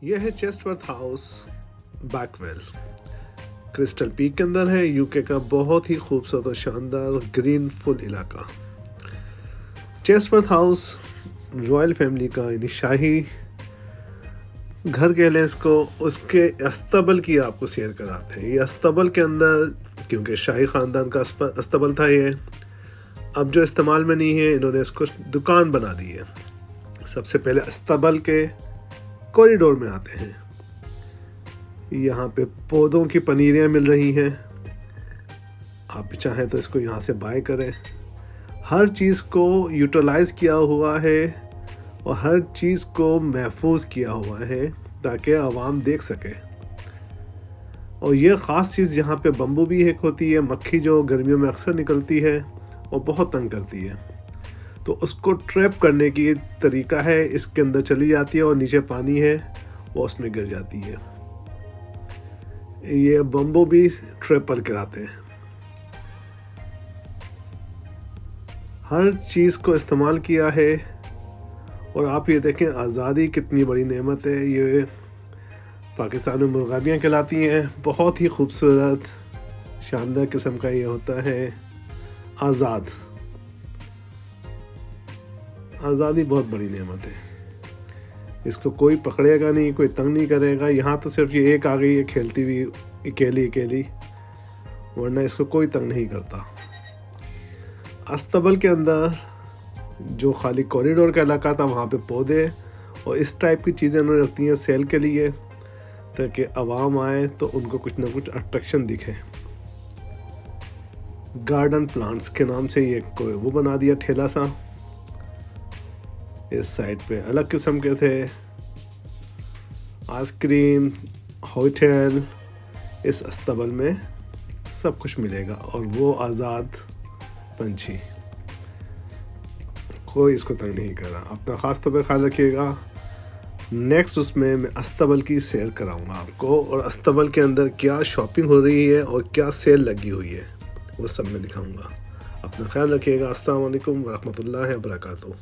यह है चेस्टवर्थ house बैकवेल, crystal peak के अंदर है। यूके का बहुत ही खूबसूरत और शानदार ग्रीन फुल इलाका। चेस्टवर्थ हाउस रॉयल फैमिली का यानी शाही घर कह लें इसको, उसके अस्तबल की आपको शेयर कराते हैं। ये अस्तबल के अंदर, क्योंकि शाही ख़ानदान का अस्तबल था ये, अब जो इस्तेमाल में नहीं है, इन्होंने इसको दुकान बना दी है। सबसे पहले अस्तबल के कॉरिडोर में आते हैं। यहाँ पे पौधों की पनीरियाँ मिल रही हैं, आप चाहें तो इसको यहाँ से बाय करें। हर चीज़ को यूटिलाइज़ किया हुआ है और हर चीज़ को महफूज किया हुआ है ताकि आवाम देख सके। और ये ख़ास चीज़ यहाँ पे बम्बू भी एक होती है, मक्खी जो गर्मियों में अक्सर निकलती है और बहुत तंग करती है, तो उसको ट्रैप करने की तरीका है, इसके अंदर चली जाती है और नीचे पानी है वो उसमें गिर जाती है। ये बम्बू भी ट्रैप पर गिराते हैं। हर चीज़ को इस्तेमाल किया है। और आप ये देखें, आज़ादी कितनी बड़ी नेमत है। ये पाकिस्तान में मुर्गाबियाँ कहलाती हैं। बहुत ही खूबसूरत शानदार किस्म का ये होता है आज़ाद। आज़ादी बहुत बड़ी नेमत है, इसको कोई पकड़ेगा नहीं, कोई तंग नहीं करेगा। यहाँ तो सिर्फ ये एक आ गई है खेलती हुई अकेली, वरना इसको कोई तंग नहीं करता। अस्तबल के अंदर जो खाली कॉरिडोर का इलाका था, वहाँ पे पौधे और इस टाइप की चीज़ें उन्होंने रखती हैं सेल के लिए, ताकि आवाम आए तो उनको कुछ ना कुछ अट्रैक्शन दिखे। गार्डन प्लांट्स के नाम से ये कोई वो बना दिया ठेला सा। इस साइड पे अलग किस्म के थे, आइसक्रीम, होटल। इस अस्तबल में सब कुछ मिलेगा और वो आज़ाद पंछी, कोई इसको तंग नहीं कर रहा। अपना ख़ास तौर पर ख्याल रखिएगा। नेक्स्ट उसमें मैं अस्तबल की सेल कराऊंगा आपको, और अस्तबल के अंदर क्या शॉपिंग हो रही है और क्या सेल लगी हुई है वो सब मैं दिखाऊंगा। अपना ख्याल रखिएगा। अस्सलाम वालेकुम व रहमतुल्लाहि व बरकातुहू।